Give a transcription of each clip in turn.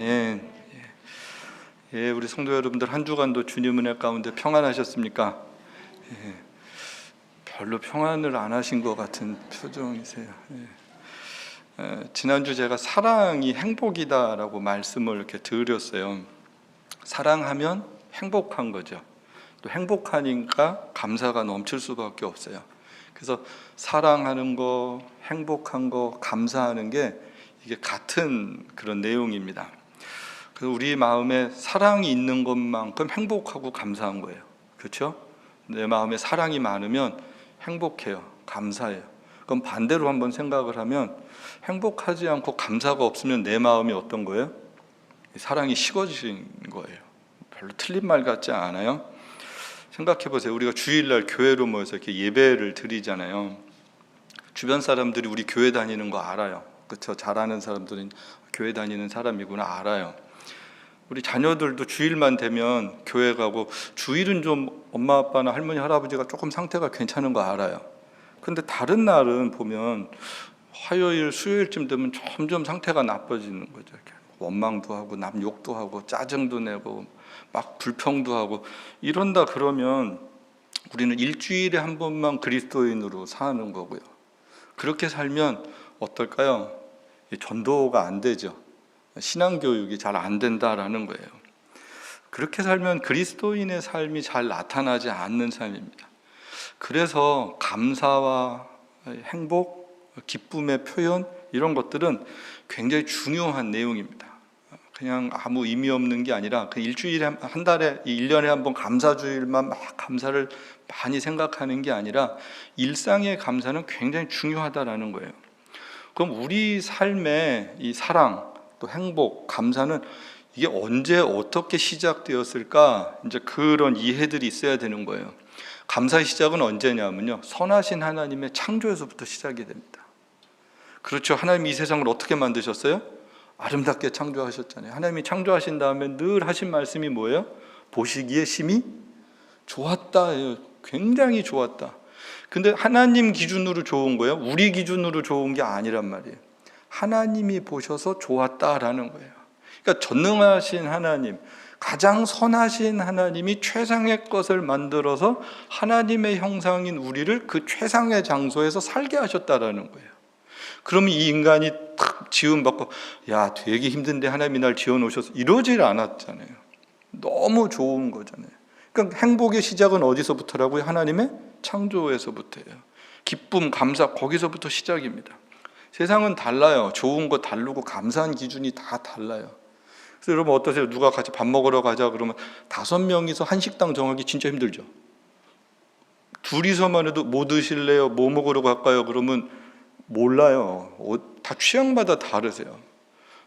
예, 예, 우리 성도 여러분들 한 주간도 주님 은혜 가운데 평안하셨습니까? 예, 별로 평안을 안 하신 것 같은 표정이세요. 지난주 제가 사랑이 행복이다라고 말씀을 이렇게 드렸어요. 사랑하면 행복한 거죠. 또 행복하니까 감사가 넘칠 수밖에 없어요. 그래서 사랑하는 거, 행복한 거, 감사하는 게 이게 같은 그런 내용입니다. 그래서 우리 마음에 사랑이 있는 것만큼 행복하고 감사한 거예요. 그렇죠? 내 마음에 사랑이 많으면 행복해요. 감사해요. 그럼 반대로 한번 생각을 하면 행복하지 않고 감사가 없으면 내 마음이 어떤 거예요? 사랑이 식어진 거예요. 별로 틀린 말 같지 않아요? 생각해 보세요. 우리가 주일날 교회로 모여서 이렇게 예배를 드리잖아요. 주변 사람들이 우리 교회 다니는 거 알아요. 그렇죠? 잘 아는 사람들은 교회 다니는 사람이구나 알아요. 우리 자녀들도 주일만 되면 교회 가고, 주일은 좀 엄마 아빠나 할머니 할아버지가 조금 상태가 괜찮은 거 알아요. 근데 다른 날은 보면 화요일 수요일쯤 되면 점점 상태가 나빠지는 거죠. 원망도 하고 남 욕도 하고 짜증도 내고 막 불평도 하고 이런다. 그러면 우리는 일주일에 한 번만 그리스도인으로 사는 거고요. 그렇게 살면 어떨까요? 전도가 안 되죠. 신앙교육이 잘 안 된다라는 거예요. 그렇게 살면 그리스도인의 삶이 잘 나타나지 않는 삶입니다. 그래서 감사와 행복, 기쁨의 표현, 이런 것들은 굉장히 중요한 내용입니다. 그냥 아무 의미 없는 게 아니라 그 일주일에 한 달에 1년에 한 번 감사주일만 막 감사를 많이 생각하는 게 아니라 일상의 감사는 굉장히 중요하다라는 거예요. 그럼 우리 삶의 이 사랑, 또 행복, 감사는 이게 언제 어떻게 시작되었을까? 이제 그런 이해들이 있어야 되는 거예요. 감사의 시작은 언제냐면요, 선하신 하나님의 창조에서부터 시작이 됩니다. 그렇죠. 하나님이 이 세상을 어떻게 만드셨어요? 아름답게 창조하셨잖아요. 하나님이 창조하신 다음에 늘 하신 말씀이 뭐예요? 보시기에 심히 좋았다예요. 굉장히 좋았다. 근데 하나님 기준으로 좋은 거예요? 우리 기준으로 좋은 게 아니란 말이에요. 하나님이 보셔서 좋았다라는 거예요. 그러니까 전능하신 하나님, 가장 선하신 하나님이 최상의 것을 만들어서 하나님의 형상인 우리를 그 최상의 장소에서 살게 하셨다라는 거예요. 그러면 이 인간이 탁 지음받고, 야, 되게 힘든데 하나님이 날 지어놓으셔서, 이러질 않았잖아요. 너무 좋은 거잖아요. 그러니까 행복의 시작은 어디서부터라고요? 하나님의 창조에서부터예요. 기쁨, 감사, 거기서부터 시작입니다. 세상은 달라요. 좋은 거 다르고 감사한 기준이 다 달라요. 그래서 여러분 어떠세요? 누가 같이 밥 먹으러 가자 그러면 5명이서 한 식당 정하기 진짜 힘들죠. 둘이서만 해도 뭐 드실래요? 뭐 먹으러 갈까요? 그러면 몰라요. 다 취향마다 다르세요.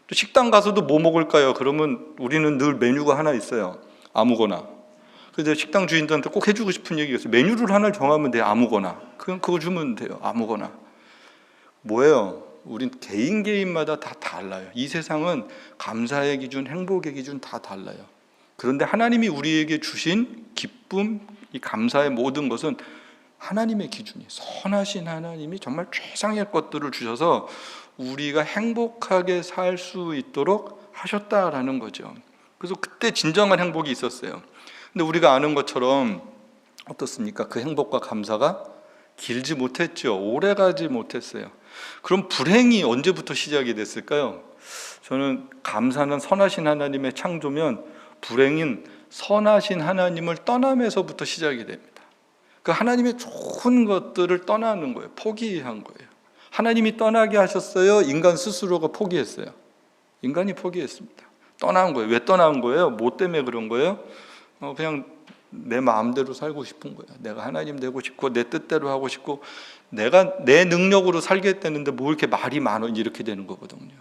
또 식당 가서도 뭐 먹을까요? 그러면 우리는 늘 메뉴가 하나 있어요. 아무거나. 그래서 식당 주인들한테 꼭 해주고 싶은 얘기가 있어요. 메뉴를 하나 정하면 돼요. 아무거나. 그거 주면 돼요. 아무거나. 뭐예요? 우린 개인마다 다 달라요. 이 세상은 감사의 기준, 행복의 기준 다 달라요. 그런데 하나님이 우리에게 주신 기쁨, 이 감사의 모든 것은 하나님의 기준이에요. 선하신 하나님이 정말 최상의 것들을 주셔서 우리가 행복하게 살 수 있도록 하셨다라는 거죠. 그래서 그때 진정한 행복이 있었어요. 근데 우리가 아는 것처럼 어떻습니까? 그 행복과 감사가 길지 못했죠. 오래가지 못했어요. 그럼 불행이 언제부터 시작이 됐을까요? 저는 감사는 선하신 하나님의 창조면 불행은 선하신 하나님을 떠나면서부터 시작이 됩니다. 그 하나님의 좋은 것들을 떠나는 거예요. 포기한 거예요. 하나님이 떠나게 하셨어요? 인간 스스로가 포기했어요? 인간이 포기했습니다. 떠난 거예요. 왜 떠난 거예요? 뭐 때문에 그런 거예요? 그냥 내 마음대로 살고 싶은 거예요. 내가 하나님 되고 싶고 내 뜻대로 하고 싶고 내가 내 능력으로 살겠다는데 뭐 이렇게 말이 많아, 이렇게 되는 거거든요.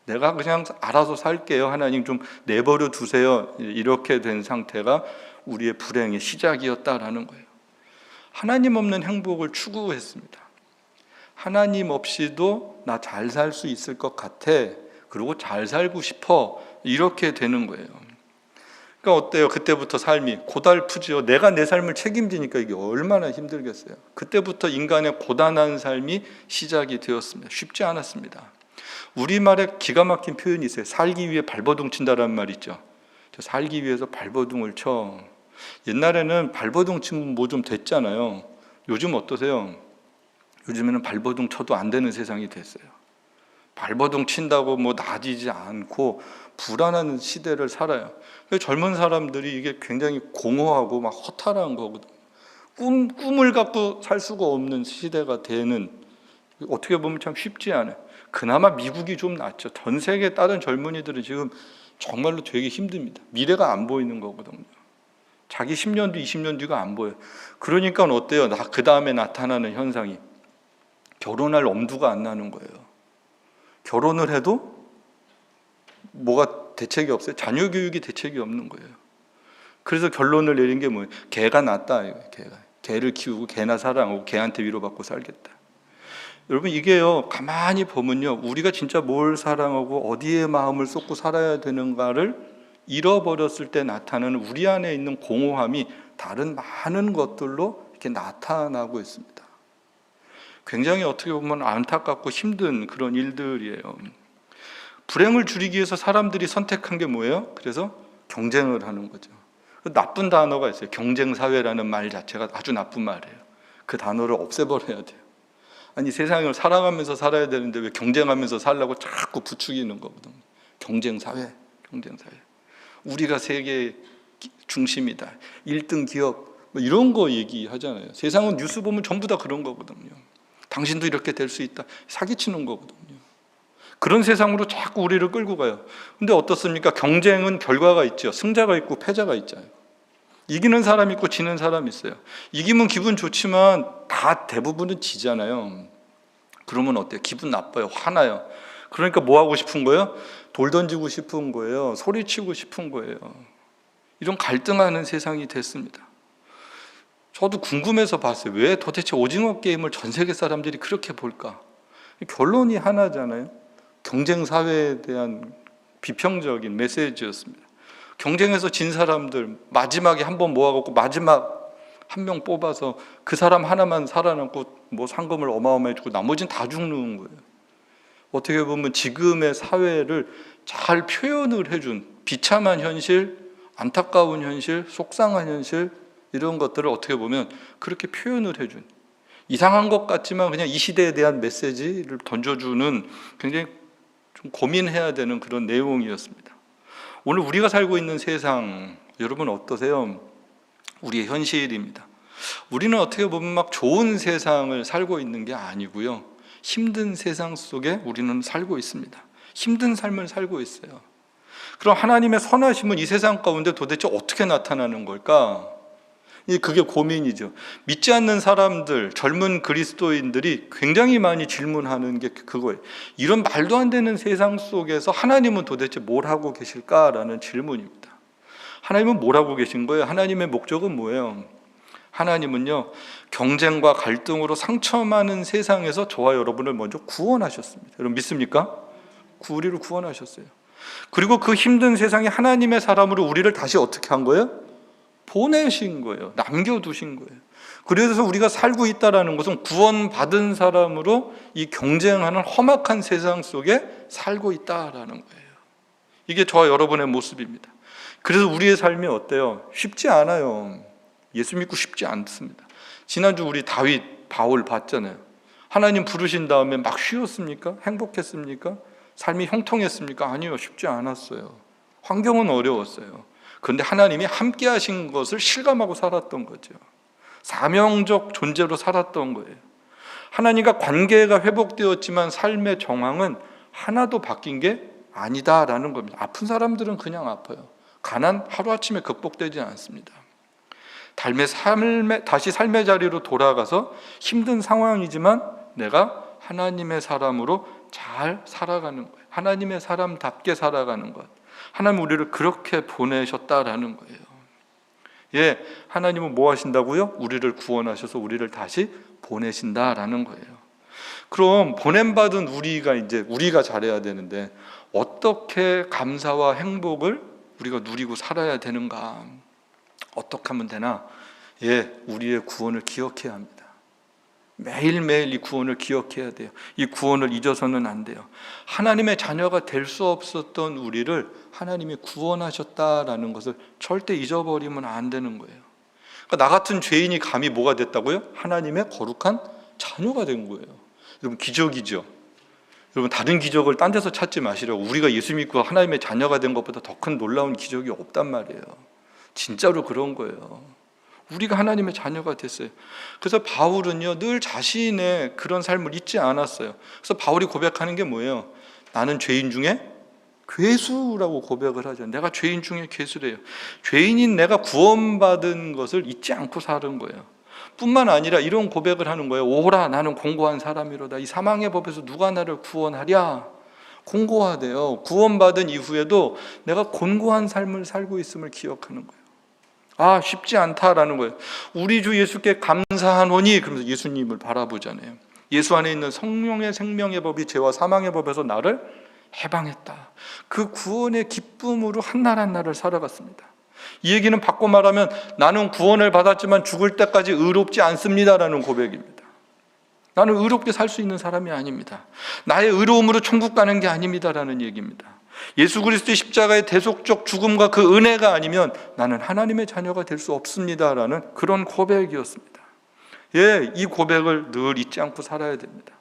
내가 그냥 알아서 살게요. 하나님 좀 내버려 두세요. 이렇게 된 상태가 우리의 불행의 시작이었다라는 거예요. 하나님 없는 행복을 추구했습니다. 하나님 없이도 나 잘 살 수 있을 것 같아. 그리고 잘 살고 싶어. 이렇게 되는 거예요. 그러니까 어때요? 그때부터 삶이 고달프죠. 내가 내 삶을 책임지니까 이게 얼마나 힘들겠어요. 그때부터 인간의 고단한 삶이 시작이 되었습니다. 쉽지 않았습니다. 우리말에 기가 막힌 표현이 있어요. 살기 위해 발버둥 친다라는 말 있죠. 저 살기 위해서 발버둥을 쳐. 옛날에는 발버둥 치면 뭐 좀 됐잖아요. 요즘 어떠세요? 요즘에는 발버둥 쳐도 안 되는 세상이 됐어요. 발버둥 친다고 뭐 나아지지 않고 불안한 시대를 살아요. 젊은 사람들이 이게 굉장히 공허하고 막 허탈한 거거든요. 꿈을 갖고 살 수가 없는 시대가 되는, 어떻게 보면 참 쉽지 않아요. 그나마 미국이 좀 낫죠. 전 세계 다른 젊은이들은 지금 정말로 되게 힘듭니다. 미래가 안 보이는 거거든요. 자기 10년 뒤, 20년 뒤가 안 보여요. 그러니까 어때요? 그 다음에 나타나는 현상이 결혼할 엄두가 안 나는 거예요. 결혼을 해도 뭐가 대책이 없어요. 자녀 교육이 대책이 없는 거예요. 그래서 결론을 내린 게 뭐예요? 개가 낫다. 개를 키우고 개나 사랑하고 개한테 위로받고 살겠다. 여러분, 이게요, 가만히 보면요, 우리가 진짜 뭘 사랑하고 어디에 마음을 쏟고 살아야 되는가를 잃어버렸을 때 나타나는 우리 안에 있는 공허함이 다른 많은 것들로 이렇게 나타나고 있습니다. 굉장히 어떻게 보면 안타깝고 힘든 그런 일들이에요. 불행을 줄이기 위해서 사람들이 선택한 게 뭐예요? 그래서 경쟁을 하는 거죠. 나쁜 단어가 있어요. 경쟁사회라는 말 자체가 아주 나쁜 말이에요. 그 단어를 없애버려야 돼요. 아니, 세상을 살아가면서 살아야 되는데 왜 경쟁하면서 살라고 자꾸 부추기는 거거든요. 경쟁사회. 우리가 세계 중심이다. 1등 기업, 뭐 이런 거 얘기하잖아요. 세상은 뉴스 보면 전부 다 그런 거거든요. 당신도 이렇게 될 수 있다. 사기치는 거거든요. 그런 세상으로 자꾸 우리를 끌고 가요. 근데 어떻습니까? 경쟁은 결과가 있죠. 승자가 있고 패자가 있잖아요. 이기는 사람 있고 지는 사람 있어요. 이기면 기분 좋지만 다 대부분은 지잖아요. 그러면 어때요? 기분 나빠요. 화나요. 그러니까 뭐 하고 싶은 거예요? 돌 던지고 싶은 거예요. 소리치고 싶은 거예요. 이런 갈등하는 세상이 됐습니다. 저도 궁금해서 봤어요. 왜 도대체 오징어 게임을 전 세계 사람들이 그렇게 볼까? 결론이 하나잖아요. 경쟁 사회에 대한 비평적인 메시지였습니다. 경쟁에서 진 사람들 마지막에 한번 모아갖고 마지막 한 명 뽑아서 그 사람 하나만 살아남고 뭐 상금을 어마어마해 주고 나머지는 다 죽는 거예요. 어떻게 보면 지금의 사회를 잘 표현을 해준 비참한 현실, 안타까운 현실, 속상한 현실, 이런 것들을 어떻게 보면 그렇게 표현을 해준, 이상한 것 같지만 그냥 이 시대에 대한 메시지를 던져주는 굉장히 좀 고민해야 되는 그런 내용이었습니다. 오늘 우리가 살고 있는 세상, 여러분 어떠세요? 우리의 현실입니다. 우리는 어떻게 보면 막 좋은 세상을 살고 있는 게 아니고요, 힘든 세상 속에 우리는 살고 있습니다. 힘든 삶을 살고 있어요. 그럼 하나님의 선하심은 이 세상 가운데 도대체 어떻게 나타나는 걸까? 그게 고민이죠. 믿지 않는 사람들, 젊은 그리스도인들이 굉장히 많이 질문하는 게 그거예요. 이런 말도 안 되는 세상 속에서 하나님은 도대체 뭘 하고 계실까라는 질문입니다. 하나님은 뭘 하고 계신 거예요? 하나님의 목적은 뭐예요? 하나님은요, 경쟁과 갈등으로 상처 많은 세상에서 저와 여러분을 먼저 구원하셨습니다. 여러분 믿습니까? 우리를 구원하셨어요. 그리고 그 힘든 세상에 하나님의 사람으로 우리를 다시 어떻게 한 거예요? 보내신 거예요. 남겨두신 거예요. 그래서 우리가 살고 있다는 것은 구원받은 사람으로 이 경쟁하는 험악한 세상 속에 살고 있다는 거예요. 이게 저와 여러분의 모습입니다. 그래서 우리의 삶이 어때요? 쉽지 않아요. 예수 믿고 쉽지 않습니다. 지난주 우리 다윗, 바울 봤잖아요. 하나님 부르신 다음에 막 쉬었습니까? 행복했습니까? 삶이 형통했습니까? 아니요, 쉽지 않았어요. 환경은 어려웠어요. 그런데 하나님이 함께 하신 것을 실감하고 살았던 거죠. 사명적 존재로 살았던 거예요. 하나님과 관계가 회복되었지만 삶의 정황은 하나도 바뀐 게 아니다라는 겁니다. 아픈 사람들은 그냥 아파요. 가난 하루아침에 극복되지 않습니다. 다시 삶의 자리로 돌아가서 힘든 상황이지만 내가 하나님의 사람으로 잘 살아가는 거예요. 하나님의 사람답게 살아가는 것. 하나님 우리를 그렇게 보내셨다라는 거예요. 예, 하나님은 뭐 하신다고요? 우리를 구원하셔서 우리를 다시 보내신다라는 거예요. 그럼 보냄받은 우리가 잘해야 되는데 어떻게 감사와 행복을 우리가 누리고 살아야 되는가? 어떻게 하면 되나? 예, 우리의 구원을 기억해야 합니다. 매일매일 이 구원을 기억해야 돼요. 이 구원을 잊어서는 안 돼요. 하나님의 자녀가 될 수 없었던 우리를 하나님이 구원하셨다라는 것을 절대 잊어버리면 안 되는 거예요. 그러니까 나 같은 죄인이 감히 뭐가 됐다고요? 하나님의 거룩한 자녀가 된 거예요. 여러분, 기적이죠. 여러분, 다른 기적을 딴 데서 찾지 마시라고. 우리가 예수 믿고 하나님의 자녀가 된 것보다 더 큰 놀라운 기적이 없단 말이에요. 진짜로 그런 거예요. 우리가 하나님의 자녀가 됐어요. 그래서 바울은요, 늘 자신의 그런 삶을 잊지 않았어요. 그래서 바울이 고백하는 게 뭐예요? 나는 죄인 중에 괴수라고 고백을 하죠. 내가 죄인 중에 괴수래요. 죄인인 내가 구원받은 것을 잊지 않고 사는 거예요. 뿐만 아니라 이런 고백을 하는 거예요. 오라, 나는 공고한 사람이로다. 이 사망의 법에서 누가 나를 구원하랴? 공고하대요. 구원받은 이후에도 내가 곤고한 삶을 살고 있음을 기억하는 거예요. 아, 쉽지 않다라는 거예요. 우리 주 예수께 감사하노니, 그러면서 예수님을 바라보잖아요. 예수 안에 있는 성령의 생명의 법이 죄와 사망의 법에서 나를 해방했다. 그 구원의 기쁨으로 한날 한날을 살아갔습니다. 이 얘기는 바꿔 말하면 나는 구원을 받았지만 죽을 때까지 의롭지 않습니다라는 고백입니다. 나는 의롭게 살 수 있는 사람이 아닙니다. 나의 의로움으로 천국 가는 게 아닙니다라는 얘기입니다. 예수 그리스도의 십자가의 대속적 죽음과 그 은혜가 아니면 나는 하나님의 자녀가 될 수 없습니다라는 그런 고백이었습니다. 예, 이 고백을 늘 잊지 않고 살아야 됩니다.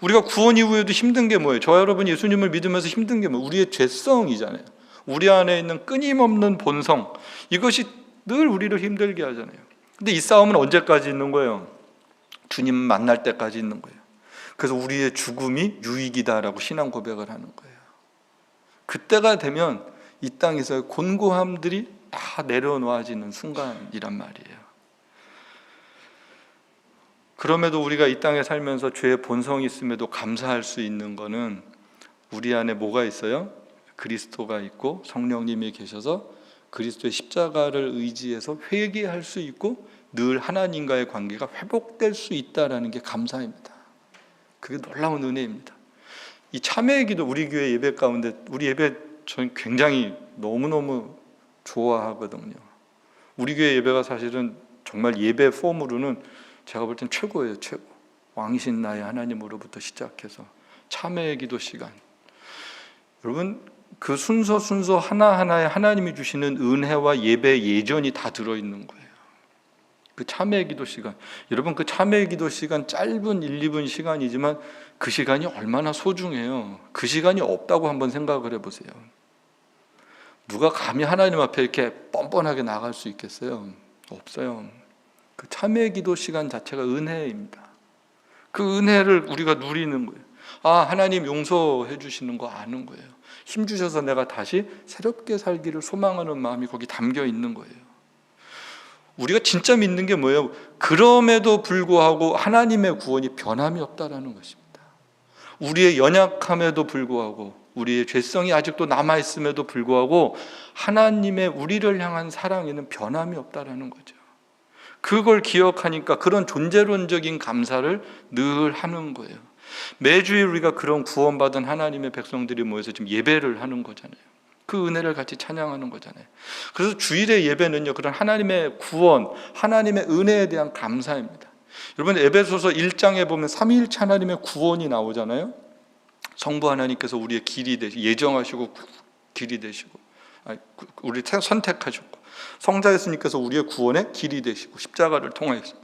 우리가 구원 이후에도 힘든 게 뭐예요? 저 여러분 예수님을 믿으면서 힘든 게 뭐예요? 우리의 죄성이잖아요. 우리 안에 있는 끊임없는 본성, 이것이 늘 우리를 힘들게 하잖아요. 근데 이 싸움은 언제까지 있는 거예요? 주님 만날 때까지 있는 거예요. 그래서 우리의 죽음이 유익이다라고 신앙 고백을 하는 거예요. 그때가 되면 이 땅에서의 곤고함들이 다 내려놓아지는 순간이란 말이에요. 그럼에도 우리가 이 땅에 살면서 죄의 본성이 있음에도 감사할 수 있는 거는 우리 안에 뭐가 있어요? 그리스도가 있고 성령님이 계셔서 그리스도의 십자가를 의지해서 회개할 수 있고 늘 하나님과의 관계가 회복될 수 있다는 게 감사입니다. 그게 놀라운 은혜입니다. 이 참회의 기도, 우리 교회 예배 가운데, 우리 예배 저는 굉장히 너무너무 좋아하거든요. 우리 교회 예배가 사실은 정말 예배 폼으로는 제가 볼 땐 최고예요. 최고. 왕이신 나의 하나님으로부터 시작해서 참회의 기도 시간, 여러분 그 순서 하나하나에 하나님이 주시는 은혜와 예배 예전이 다 들어있는 거예요. 그 참회의 기도 시간, 여러분 그 참회의 기도 시간 짧은 1, 2분 시간이지만 그 시간이 얼마나 소중해요. 그 시간이 없다고 한번 생각을 해보세요. 누가 감히 하나님 앞에 이렇게 뻔뻔하게 나갈 수 있겠어요? 없어요. 그 참회의 기도 시간 자체가 은혜입니다. 그 은혜를 우리가 누리는 거예요. 아, 하나님 용서해 주시는 거 아는 거예요. 힘 주셔서 내가 다시 새롭게 살기를 소망하는 마음이 거기 담겨 있는 거예요. 우리가 진짜 믿는 게 뭐예요? 그럼에도 불구하고 하나님의 구원이 변함이 없다라는 것입니다. 우리의 연약함에도 불구하고, 우리의 죄성이 아직도 남아있음에도 불구하고 하나님의 우리를 향한 사랑에는 변함이 없다라는 거죠. 그걸 기억하니까 그런 존재론적인 감사를 늘 하는 거예요. 매주일 우리가 그런 구원받은 하나님의 백성들이 모여서 지금 예배를 하는 거잖아요. 그 은혜를 같이 찬양하는 거잖아요. 그래서 주일의 예배는요, 그런 하나님의 구원, 하나님의 은혜에 대한 감사입니다. 여러분 에베소서 1장에 보면 삼위일체 하나님의 구원이 나오잖아요. 성부 하나님께서 우리의 길이 되시고, 예정하시고 길이 되시고, 우리 선택하셨고, 성자 예수님께서 우리의 구원의 길이 되시고, 십자가를 통하여서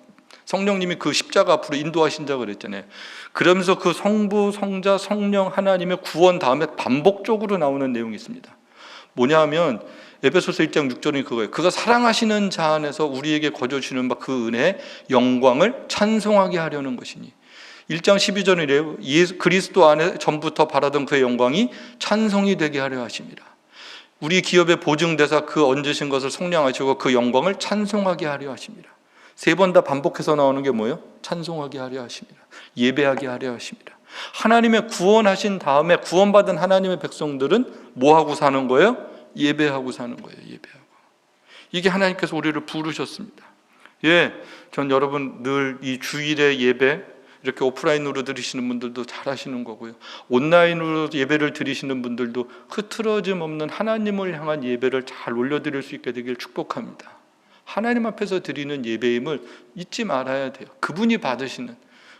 성령님이 그 십자가 앞으로 인도하신다고 그랬잖아요. 그러면서 그 성부, 성자, 성령 하나님의 구원 다음에 반복적으로 나오는 내용이 있습니다. 뭐냐 하면 에베소서 1장 6절이 그거예요. 그가 사랑하시는 자 안에서 우리에게 거저 주시는 바 그 은혜의 영광을 찬송하게 하려는 것이니, 1장 12절이래요. 그리스도 안에 전부터 바라던 그의 영광이 찬송이 되게 하려 하십니다. 우리 기업의 보증대사 그 얹으신 것을 성량하시고 그 영광을 찬송하게 하려 하십니다. 세 번 다 반복해서 나오는 게 뭐예요? 찬송하게 하려 하십니다. 예배하게 하려 하십니다. 하나님의 구원하신 다음에 구원받은 하나님의 백성들은 뭐하고 사는 거예요? 예배하고 사는 거예요. 예배하고. 이게 하나님께서 우리를 부르셨습니다. 예, 전 여러분 늘 이 주일의 예배 이렇게 오프라인으로 드리시는 분들도 잘하시는 거고요. 온라인으로 예배를 드리시는 분들도 흐트러짐 없는 하나님을 향한 예배를 잘 올려드릴 수 있게 되길 축복합니다. 하나님 앞에서 드리는 예배임을 잊지 말아야 돼요. 그분이 받으시는,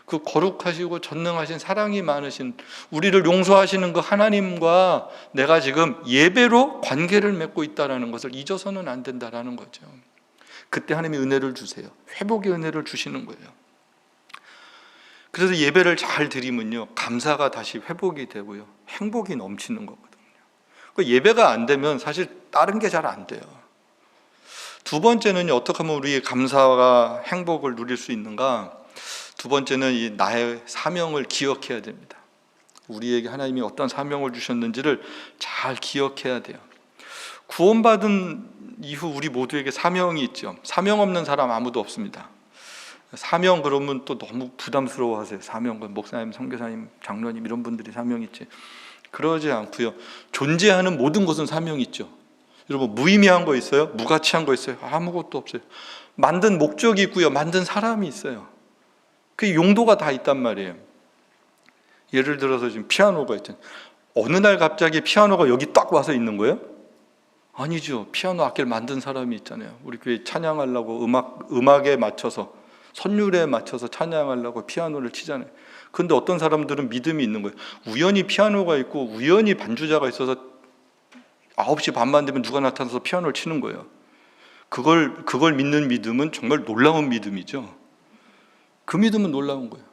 그 거룩하시고 전능하신 사랑이 많으신 우리를 용서하시는 그 하나님과 내가 지금 예배로 관계를 맺고 있다는 것을 잊어서는 안 된다는 거죠. 그때 하나님이 은혜를 주세요. 회복의 은혜를 주시는 거예요. 그래서 예배를 잘 드리면요, 감사가 다시 회복이 되고요, 행복이 넘치는 거거든요. 그 예배가 안 되면 사실 다른 게 잘 안 돼요. 두 번째는요, 어떻게 하면 우리의 감사와 행복을 누릴 수 있는가? 두 번째는 이 나의 사명을 기억해야 됩니다. 우리에게 하나님이 어떤 사명을 주셨는지를 잘 기억해야 돼요. 구원받은 이후 우리 모두에게 사명이 있죠. 사명 없는 사람 아무도 없습니다. 사명 그러면 또 너무 부담스러워하세요. 사명, 목사님, 선교사님, 장로님 이런 분들이 사명 있지. 그러지 않고요, 존재하는 모든 것은 사명이 있죠. 여러분, 무의미한 거 있어요? 무가치한 거 있어요? 아무것도 없어요. 만든 목적이 있고요, 만든 사람이 있어요. 그 용도가 다 있단 말이에요. 예를 들어서 지금 피아노가 있잖아요. 어느 날 갑자기 피아노가 여기 딱 와서 있는 거예요? 아니죠. 피아노 악기를 만든 사람이 있잖아요. 우리 교회 찬양하려고 음악에 맞춰서, 선율에 맞춰서 찬양하려고 피아노를 치잖아요. 그런데 어떤 사람들은 믿음이 있는 거예요. 우연히 피아노가 있고 우연히 반주자가 있어서 9시 반만 되면 누가 나타나서 피아노를 치는 거예요. 그걸 믿는 믿음은 정말 놀라운 믿음이죠. 그 믿음은 놀라운 거예요.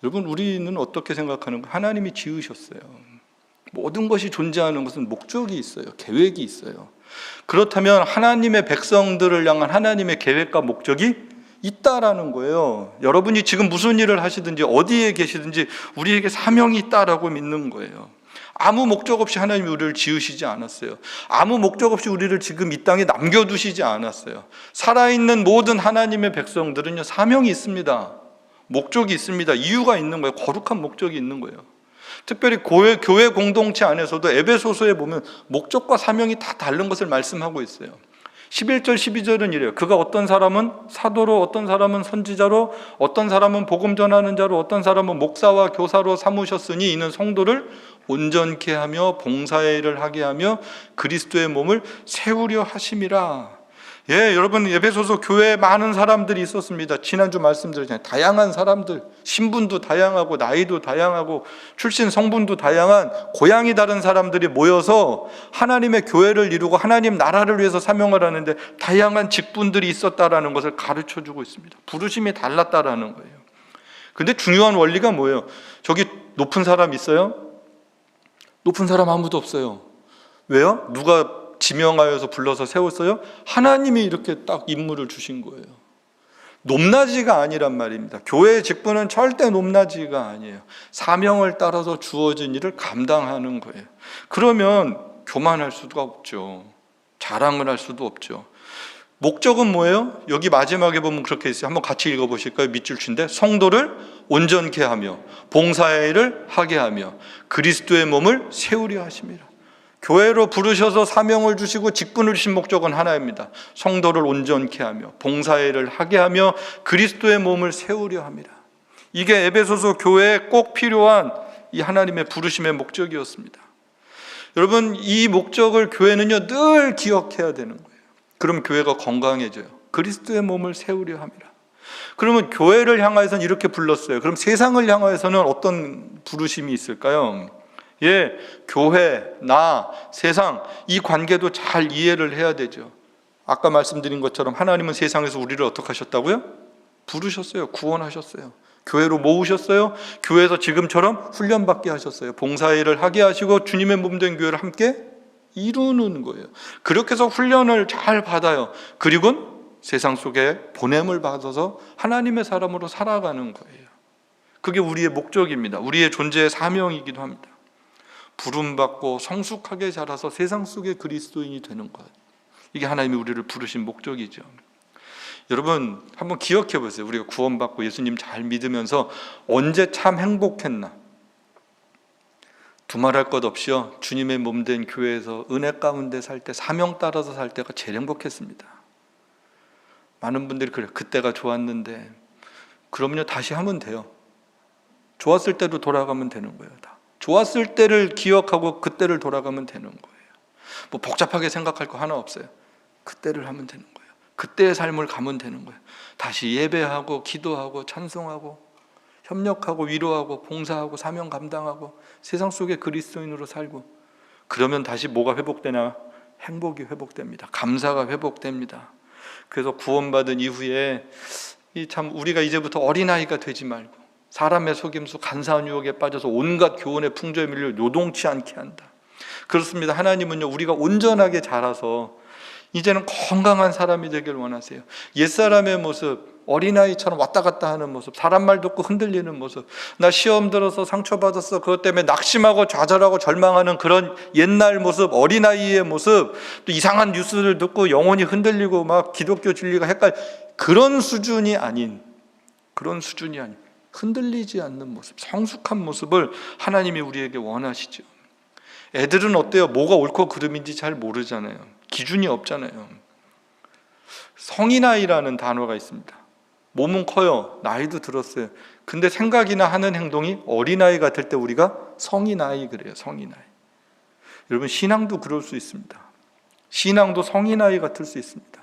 여러분, 우리는 어떻게 생각하는가? 하나님이 지으셨어요. 모든 것이 존재하는 것은 목적이 있어요. 계획이 있어요. 그렇다면 하나님의 백성들을 향한 하나님의 계획과 목적이 있다라는 거예요. 여러분이 지금 무슨 일을 하시든지 어디에 계시든지 우리에게 사명이 있다라고 믿는 거예요. 아무 목적 없이 하나님이 우리를 지으시지 않았어요. 아무 목적 없이 우리를 지금 이 땅에 남겨두시지 않았어요. 살아있는 모든 하나님의 백성들은요, 사명이 있습니다. 목적이 있습니다. 이유가 있는 거예요. 거룩한 목적이 있는 거예요. 특별히 교회 공동체 안에서도 에베소서에 보면 목적과 사명이 다 다른 것을 말씀하고 있어요. 11절 12절은 이래요. 그가 어떤 사람은 사도로, 어떤 사람은 선지자로, 어떤 사람은 복음 전하는 자로, 어떤 사람은 목사와 교사로 삼으셨으니 이는 성도를 온전케 하며 봉사의 일을 하게 하며 그리스도의 몸을 세우려 하심이라. 예, 여러분, 에베소서 교회에 많은 사람들이 있었습니다. 지난주 말씀드렸잖아요. 다양한 사람들, 신분도 다양하고 나이도 다양하고 출신 성분도 다양한 고향이 다른 사람들이 모여서 하나님의 교회를 이루고 하나님 나라를 위해서 사명을 하는데 다양한 직분들이 있었다라는 것을 가르쳐주고 있습니다. 부르심이 달랐다라는 거예요. 근데 중요한 원리가 뭐예요? 저기 높은 사람 있어요? 높은 사람 아무도 없어요. 왜요? 누가 지명하여서 불러서 세웠어요? 하나님이 이렇게 딱 임무를 주신 거예요. 높낮이가 아니란 말입니다. 교회의 직분은 절대 높낮이가 아니에요. 사명을 따라서 주어진 일을 감당하는 거예요. 그러면 교만할 수가 없죠. 자랑을 할 수도 없죠. 목적은 뭐예요? 여기 마지막에 보면 그렇게 있어요. 한번 같이 읽어보실까요? 밑줄 친데 성도를 온전케 하며 봉사의 일을 하게 하며 그리스도의 몸을 세우려 하심이라. 교회로 부르셔서 사명을 주시고 직분을 주신 목적은 하나입니다. 성도를 온전케 하며 봉사의 일을 하게 하며 그리스도의 몸을 세우려 합니다. 이게 에베소서 교회에 꼭 필요한 이 하나님의 부르심의 목적이었습니다. 여러분, 이 목적을 교회는요 늘 기억해야 되는 거예요. 그럼 교회가 건강해져요. 그리스도의 몸을 세우려 합니다. 그러면 교회를 향해서는 이렇게 불렀어요. 그럼 세상을 향해서는 어떤 부르심이 있을까요? 예, 교회, 나, 세상, 이 관계도 잘 이해를 해야 되죠. 아까 말씀드린 것처럼 하나님은 세상에서 우리를 어떻게 하셨다고요? 부르셨어요. 구원하셨어요. 교회로 모으셨어요. 교회에서 지금처럼 훈련받게 하셨어요. 봉사일을 하게 하시고 주님의 몸된 교회를 함께 이루는 거예요. 그렇게 해서 훈련을 잘 받아요. 그리고 세상 속에 보냄을 받아서 하나님의 사람으로 살아가는 거예요. 그게 우리의 목적입니다. 우리의 존재의 사명이기도 합니다. 부름받고 성숙하게 자라서 세상 속의 그리스도인이 되는 것, 이게 하나님이 우리를 부르신 목적이죠. 여러분, 한번 기억해 보세요. 우리가 구원받고 예수님 잘 믿으면서 언제 참 행복했나? 두말할 것 없이요, 주님의 몸된 교회에서 은혜 가운데 살 때, 사명 따라서 살 때가 제일 행복했습니다. 많은 분들이 그래요. 그때가 좋았는데. 그럼요, 다시 하면 돼요. 좋았을 때로 돌아가면 되는 거예요. 다 좋았을 때를 기억하고 그때를 돌아가면 되는 거예요. 뭐 복잡하게 생각할 거 하나 없어요. 그때를 하면 되는 거예요. 그때의 삶을 가면 되는 거예요. 다시 예배하고 기도하고 찬송하고 협력하고 위로하고 봉사하고 사명 감당하고 세상 속에 그리스도인으로 살고, 그러면 다시 뭐가 회복되나? 행복이 회복됩니다. 감사가 회복됩니다. 그래서 구원받은 이후에 참 우리가 이제부터 어린아이가 되지 말고 사람의 속임수 간사한 유혹에 빠져서 온갖 교훈의 풍조에 밀려 요동치 않게 한다. 그렇습니다. 하나님은요, 우리가 온전하게 자라서 이제는 건강한 사람이 되길 원하세요. 옛사람의 모습, 어린아이처럼 왔다 갔다 하는 모습, 사람 말 듣고 흔들리는 모습, 나 시험 들어서 상처받았어, 그것 때문에 낙심하고 좌절하고 절망하는 그런 옛날 모습, 어린아이의 모습, 또 이상한 뉴스를 듣고 영혼이 흔들리고 막 기독교 진리가 그런 수준이 아닌 흔들리지 않는 모습, 성숙한 모습을 하나님이 우리에게 원하시죠. 애들은 어때요? 뭐가 옳고 그름인지 잘 모르잖아요. 기준이 없잖아요. 성인아이라는 단어가 있습니다. 몸은 커요. 나이도 들었어요. 근데 생각이나 하는 행동이 어린아이 같을 때 우리가 성인아이 그래요. 성인아이. 여러분, 신앙도 그럴 수 있습니다. 신앙도 성인아이 같을 수 있습니다.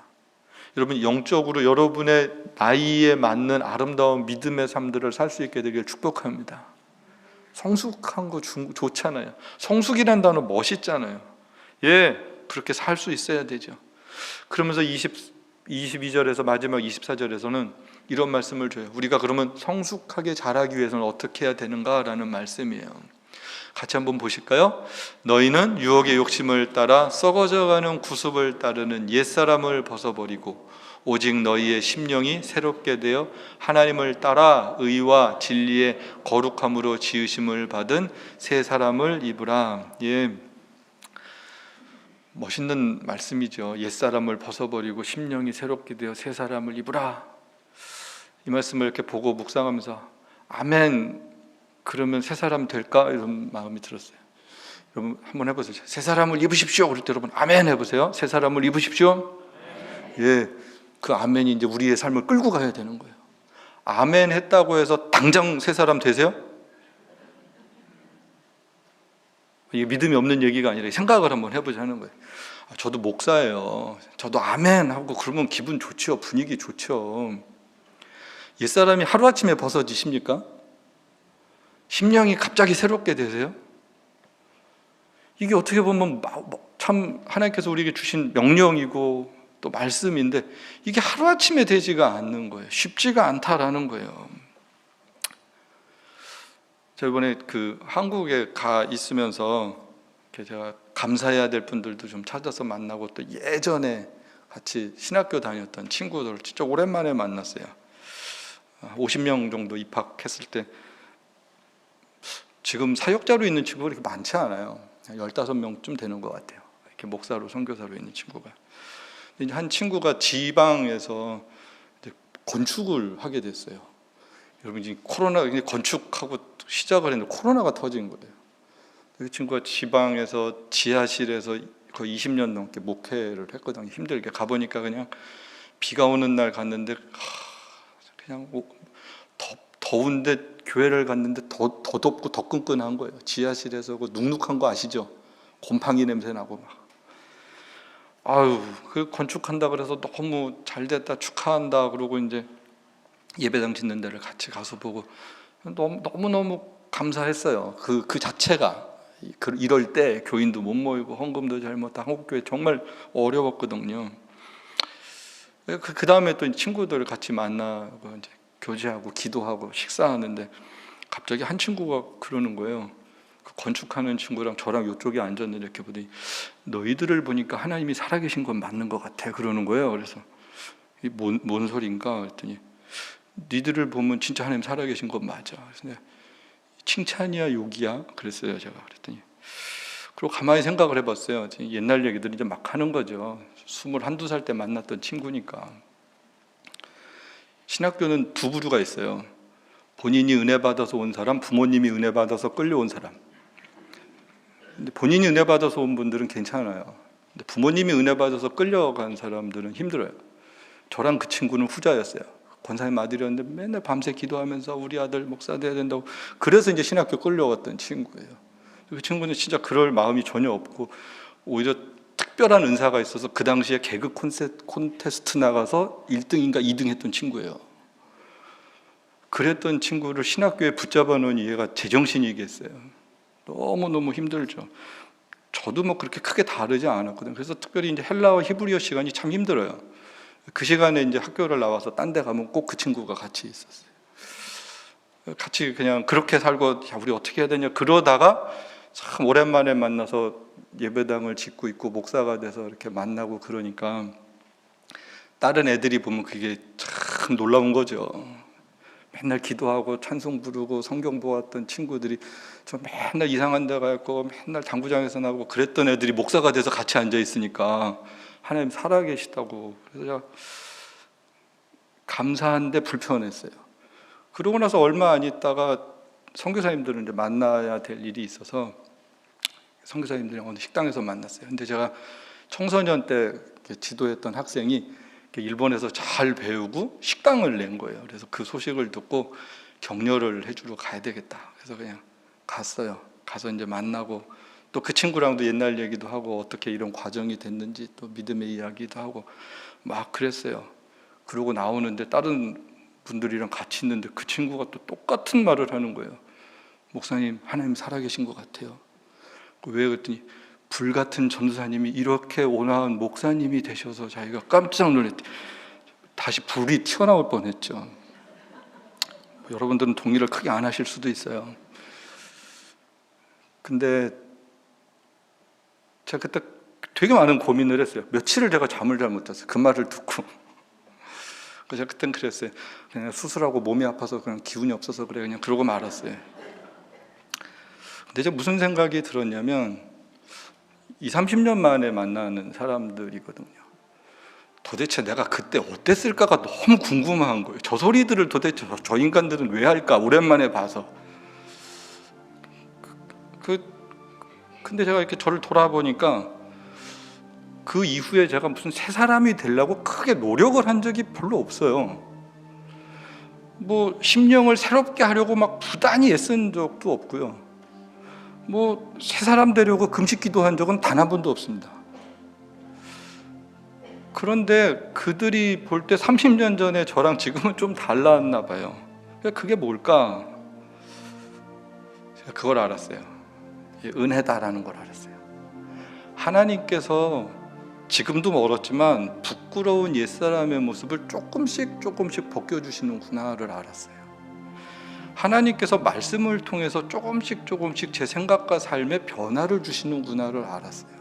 여러분, 영적으로 여러분의 나이에 맞는 아름다운 믿음의 삶들을 살 수 있게 되길 축복합니다. 성숙한 거 좋잖아요. 성숙이라는 단어 멋있잖아요. 예, 그렇게 살 수 있어야 되죠. 그러면서 22절에서 마지막 24절에서는 이런 말씀을 줘요. 우리가 그러면 성숙하게 자라기 위해서는 어떻게 해야 되는가라는 말씀이에요. 같이 한번 보실까요? 너희는 유혹의 욕심을 따라 썩어져가는 구습을 따르는 옛사람을 벗어버리고 오직 너희의 심령이 새롭게 되어 하나님을 따라 의와 진리의 거룩함으로 지으심을 받은 새 사람을 입으라. 예, 멋있는 말씀이죠. 옛사람을 벗어버리고 심령이 새롭게 되어 새 사람을 입으라. 이 말씀을 이렇게 보고 묵상하면서 아멘, 그러면 새 사람 될까? 이런 마음이 들었어요. 여러분 한번 해보세요. 새 사람을 입으십시오. 그럴 때 여러분 아멘 해보세요. 새 사람을 입으십시오. 예, 그 아멘이 이제 우리의 삶을 끌고 가야 되는 거예요. 아멘 했다고 해서 당장 새 사람 되세요? 이게 믿음이 없는 얘기가 아니라 생각을 한번 해보자는 거예요. 저도 목사예요. 저도 아멘 하고 그러면 기분 좋죠. 분위기 좋죠. 옛사람이 하루아침에 벗어지십니까? 심령이 갑자기 새롭게 되세요? 이게 어떻게 보면 참 하나님께서 우리에게 주신 명령이고 또 말씀인데 이게 하루아침에 되지가 않는 거예요. 쉽지가 않다라는 거예요. 제가 이번에 한국에 가 있으면서 제가 감사해야 될 분들도 좀 찾아서 만나고 또 예전에 같이 신학교 다녔던 친구들 진짜 오랜만에 만났어요. 50명 정도 입학했을 때 지금 사역자로 있는 친구가 그렇게 많지 않아요. 15명쯤 되는 것 같아요. 이렇게 목사로 선교사로 있는 친구가. 한 친구가 지방에서 건축을 하게 됐어요. 여러분 지금 코로나 건축하고 시작을 했는데 코로나가 터진 거예요. 그 친구가 지방에서 지하실에서 거의 20년 넘게 목회를 했거든요. 힘들게 가보니까 그냥 비가 오는 날 갔는데 그냥 더운데 교회를 갔는데 더 덥고 더 끈끈한 거예요. 지하실에서 그 눅눅한 거 아시죠? 곰팡이 냄새 나고 막. 그 건축한다 그래서 너무 잘 됐다 축하한다 그러고 이제 예배당 짓는 데를 같이 가서 보고 너무 감사했어요. 그 자체가 이럴 때 교인도 못 모이고 헌금도 잘못, 한국교회 정말 어려웠거든요. 그 다음에 또 친구들을 같이 만나고 이제 교제하고 기도하고 식사하는데 갑자기 한 친구가 그러는 거예요. 그 건축하는 친구랑 저랑 이쪽에 앉았는데 이렇게 보더니 너희들을 보니까 하나님이 살아계신 건 맞는 것 같아 그러는 거예요. 그래서 뭔 소린가 그랬더니 니들을 보면 진짜 하나님 살아계신 건 맞아. 그래서 칭찬이야 욕이야 그랬어요. 제가 그랬더니 그리고 가만히 생각을 해봤어요. 옛날 얘기들 이제 막 하는 거죠. 21~22살 때 만났던 친구니까. 신학교는 두 부류가 있어요. 본인이 은혜 받아서 온 사람, 부모님이 은혜 받아서 끌려온 사람. 근데 본인이 은혜 받아서 온 분들은 괜찮아요. 근데 부모님이 은혜 받아서 끌려간 사람들은 힘들어요. 저랑 그 친구는 후자였어요. 권사님 아들이었는데 맨날 밤새 기도하면서 우리 아들 목사 돼야 된다고. 그래서 이제 신학교 끌려갔던 친구예요. 그 친구는 진짜 그럴 마음이 전혀 없고 오히려 특별한 은사가 있어서 그 당시에 개그 콘테스트 나가서 1등인가 2등 했던 친구예요. 그랬던 친구를 신학교에 붙잡아 놓으니 얘가 제정신이겠어요. 너무너무 힘들죠. 저도 뭐 그렇게 크게 다르지 않았거든요. 그래서 특별히 이제 헬라어 히브리어 시간이 참 힘들어요. 그 시간에 이제 학교를 나와서 딴 데 가면 꼭 그 친구가 같이 있었어요. 같이 그냥 그렇게 살고, 야, 우리 어떻게 해야 되냐 그러다가 참 오랜만에 만나서 예배당을 짓고 있고 목사가 돼서 이렇게 만나고 그러니까 다른 애들이 보면 그게 참 놀라운 거죠. 맨날 기도하고 찬송 부르고 성경 보았던 친구들이 저 맨날 이상한 데 가고 맨날 당구장에서 나오고 그랬던 애들이 목사가 돼서 같이 앉아 있으니까 하나님 살아계시다고. 그래서 제가 감사한데 불편했어요. 그러고 나서 얼마 안 있다가 선교사님들을 이제 만나야 될 일이 있어서 선교사님들이랑 어느 식당에서 만났어요. 근데 제가 청소년 때 지도했던 학생이 일본에서 잘 배우고 식당을 낸 거예요. 그래서 그 소식을 듣고 격려를 해주러 가야 되겠다. 그래서 그냥 갔어요. 가서 이제 만나고 또 그 친구랑도 옛날 얘기도 하고 어떻게 이런 과정이 됐는지 또 믿음의 이야기도 하고 막 그랬어요. 그러고 나오는데 다른 분들이랑 같이 있는데 그 친구가 또 똑같은 말을 하는 거예요. 목사님, 하나님 살아계신 것 같아요. 왜 그랬더니 불같은 전도사님이 이렇게 온화한 목사님이 되셔서 자기가 깜짝 놀랐대. 다시 불이 튀어나올 뻔했죠. 여러분들은 동의를 크게 안 하실 수도 있어요. 근데 제가 그때 되게 많은 고민을 했어요. 며칠을 제가 잠을 잘 못 잤어요. 그 말을 듣고. 그래서 제가 그땐 그랬어요. 그냥 수술하고 몸이 아파서 그냥 기운이 없어서 그래 그냥 그러고 말았어요. 근데 제가 무슨 생각이 들었냐면 20, 30년 만에 만나는 사람들이거든요. 도대체 내가 그때 어땠을까가 너무 궁금한 거예요. 저 소리들을 도대체 저 인간들은 왜 할까? 오랜만에 봐서. 근데 제가 이렇게 저를 돌아보니까 그 이후에 제가 무슨 새 사람이 되려고 크게 노력을 한 적이 별로 없어요. 뭐 심령을 새롭게 하려고 막 부단히 애쓴 적도 없고요. 뭐 새 사람 되려고 금식 기도한 적은 단 한 번도 없습니다. 그런데 그들이 볼 때 30년 전에 저랑 지금은 좀 달랐나 봐요. 그게 뭘까? 제가 그걸 알았어요. 은혜다라는 걸 알았어요. 하나님께서 지금도 멀었지만 부끄러운 옛사람의 모습을 조금씩 벗겨주시는구나를 알았어요. 하나님께서 말씀을 통해서 조금씩 제 생각과 삶에 변화를 주시는구나를 알았어요.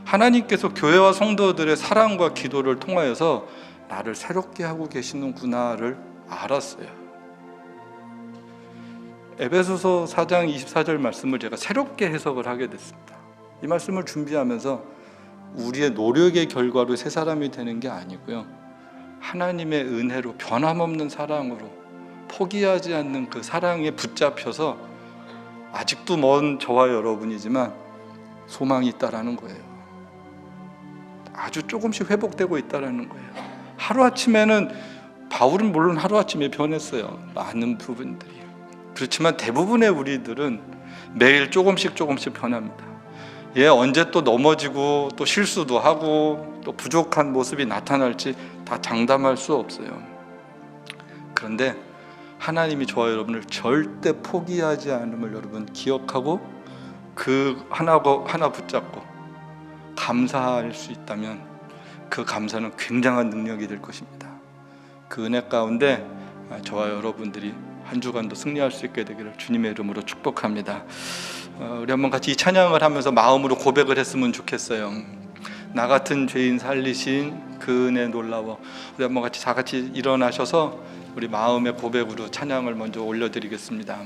하나님께서 교회와 성도들의 사랑과 기도를 통하여서 나를 새롭게 하고 계시는구나를 알았어요. 에베소서 4장 24절 말씀을 제가 새롭게 해석을 하게 됐습니다. 이 말씀을 준비하면서 우리의 노력의 결과로 새 사람이 되는 게 아니고요, 하나님의 은혜로 변함없는 사랑으로 포기하지 않는 그 사랑에 붙잡혀서 아직도 먼 저와 여러분이지만 소망이 있다라는 거예요. 아주 조금씩 회복되고 있다라는 거예요. 하루아침에는, 바울은 물론 하루아침에 변했어요. 많은 부분들이. 그렇지만 대부분의 우리들은 매일 조금씩 변합니다. 언제 또 넘어지고 또 실수도 하고 또 부족한 모습이 나타날지 다 장담할 수 없어요. 그런데 하나님이 저와 여러분을 절대 포기하지 않음을 여러분 기억하고 그 하나 붙잡고 감사할 수 있다면 그 감사는 굉장한 능력이 될 것입니다. 그 은혜 가운데 저와 여러분들이 한 주간도 승리할 수 있게 되기를 주님의 이름으로 축복합니다. 우리 한번 같이 이 찬양을 하면서 마음으로 고백을 했으면 좋겠어요. 나 같은 죄인 살리신 그 은혜 놀라워. 우리 한번 다 같이 일어나셔서 우리 마음의 고백으로 찬양을 먼저 올려드리겠습니다.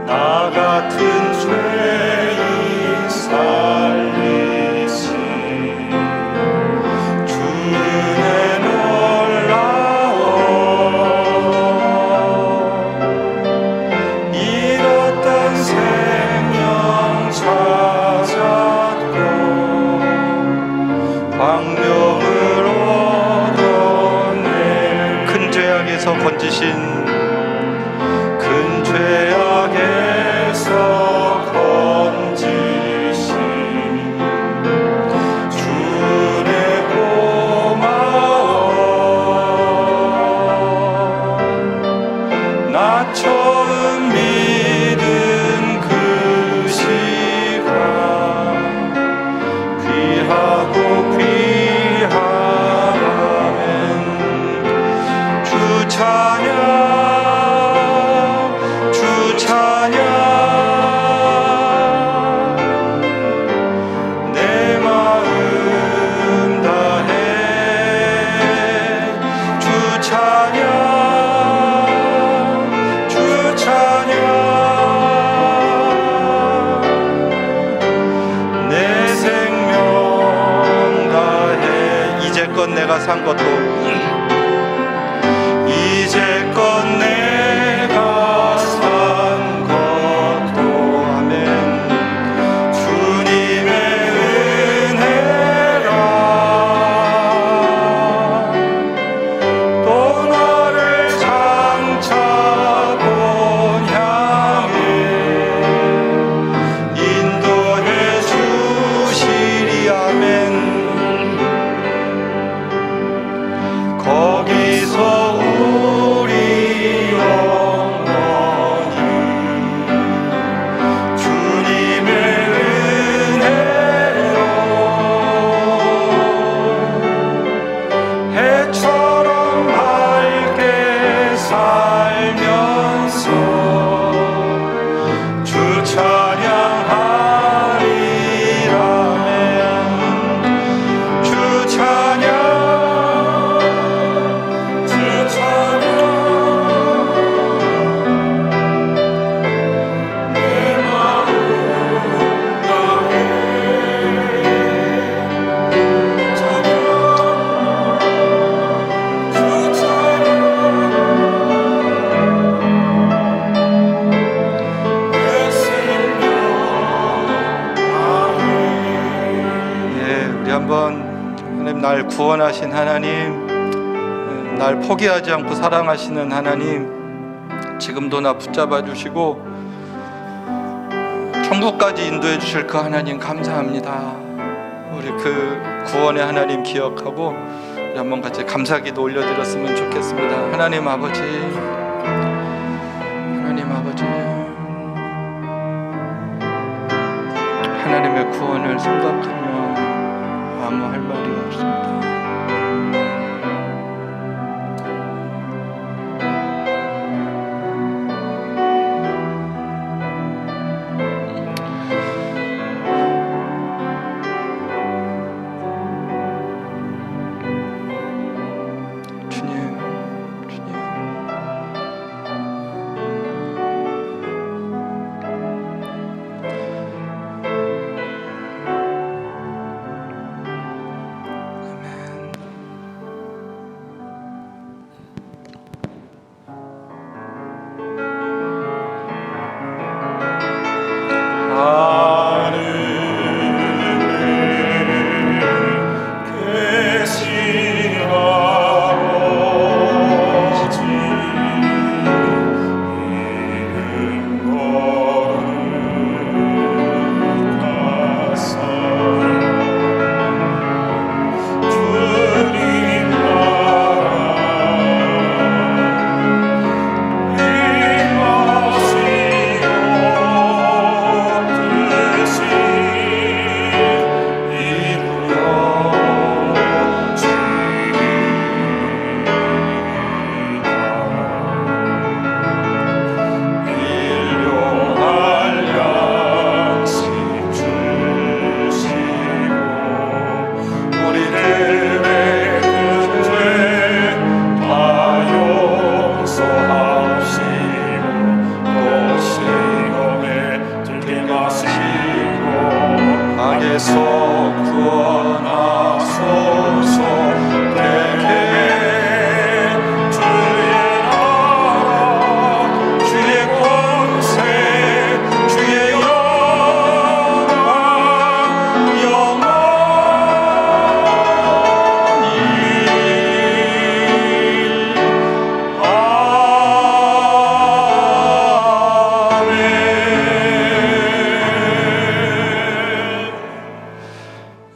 나 같은 죄인 살리신 주 은혜 놀라워. 잃었던 생명 찾았고 광명을 얻어내. 큰 죄악에서 건지신 이제껏 내가 산 것도 이제껏 내가 산 것도 아멘. 주님의 은혜라. 또 나를 장차 본 향해 인도해 주시리. 아멘. 거기서 우리 영원히 주님의 은혜로 해처럼 밝게 살면서 주 찬양하리라면 주 찬양 우리 한번 하나님, 날 구원하신 하나님, 날 포기하지 않고 사랑하시는 하나님, 지금도 나 붙잡아 주시고 천국까지 인도해 주실 그 하나님 감사합니다. 우리 그 구원의 하나님 기억하고 우리 한번 같이 감사기도 올려드렸으면 좋겠습니다. 하나님 아버지, 하나님 아버지, 하나님의 구원을 생각하며 아무 할 말이 없습니다. 주님, 주님.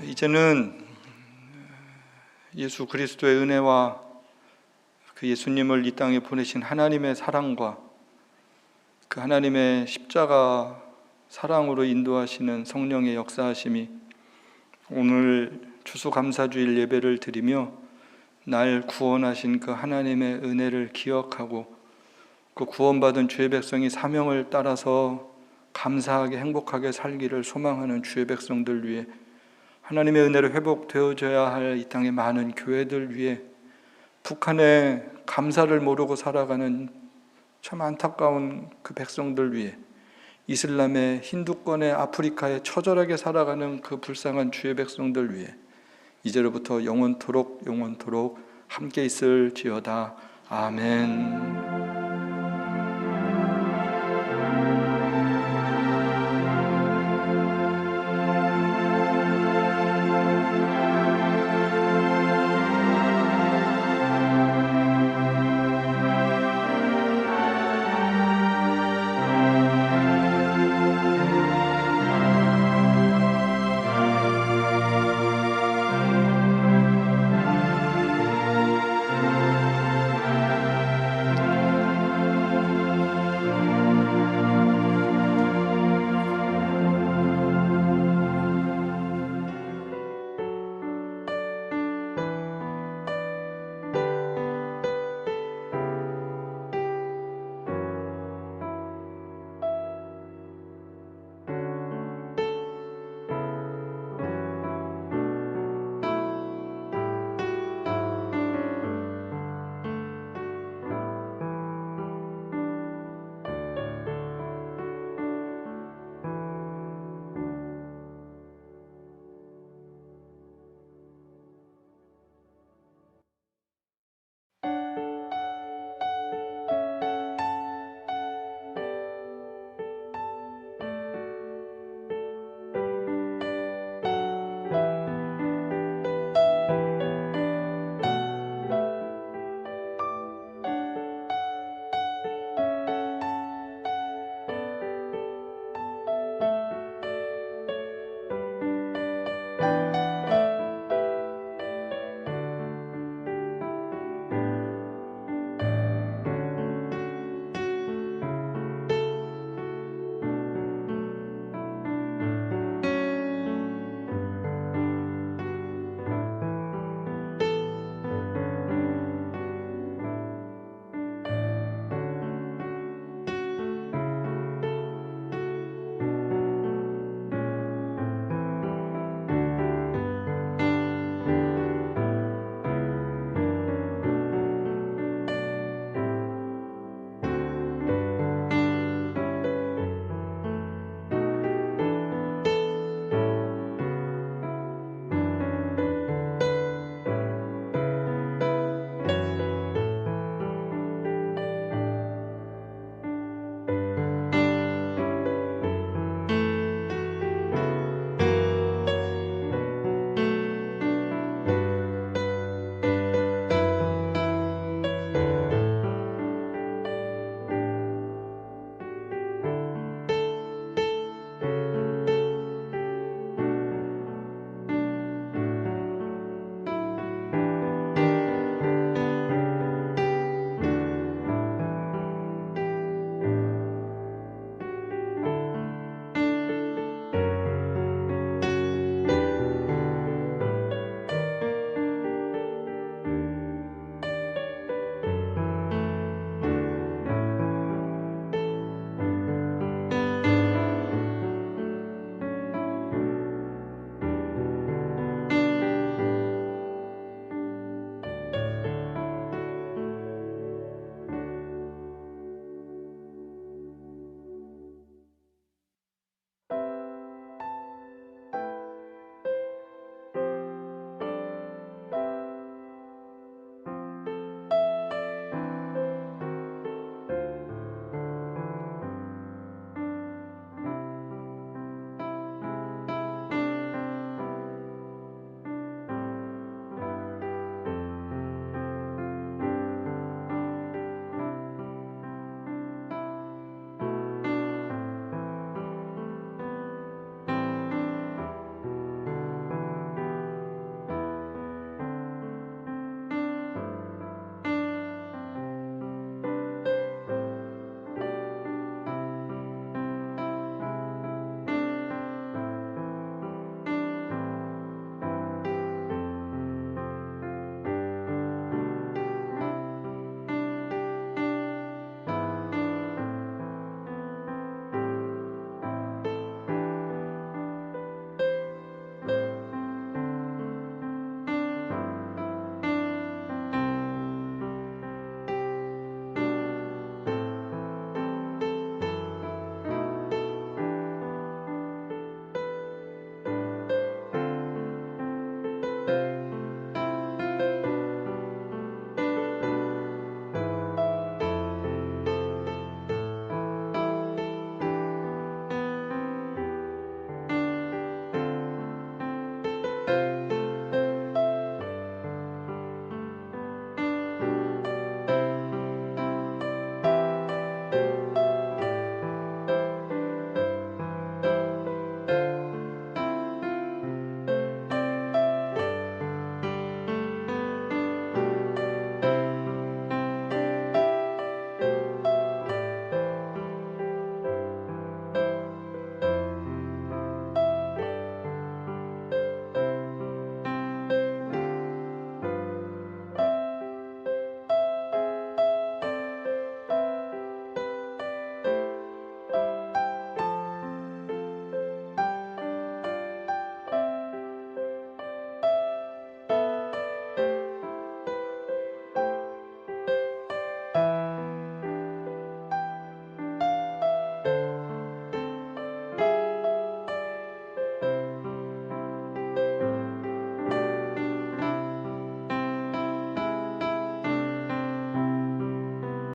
이제는 예수 그리스도의 은혜와 그 예수님을 이 땅에 보내신 하나님의 사랑과 그 하나님의 십자가 사랑으로 인도하시는 성령의 역사하심이 오늘 추수감사주일 예배를 드리며 날 구원하신 그 하나님의 은혜를 기억하고 그 구원받은 주의 백성이 사명을 따라서 감사하게 행복하게 살기를 소망하는 주의 백성들 위해 하나님의 은혜로 회복되어져야 할 이 땅의 많은 교회들 위해 북한에 감사를 모르고 살아가는 참 안타까운 그 백성들 위해 이슬람의 힌두권의 아프리카에 처절하게 살아가는 그 불쌍한 주의 백성들 위해 이제로부터 영원토록 함께 있을지어다. 아멘.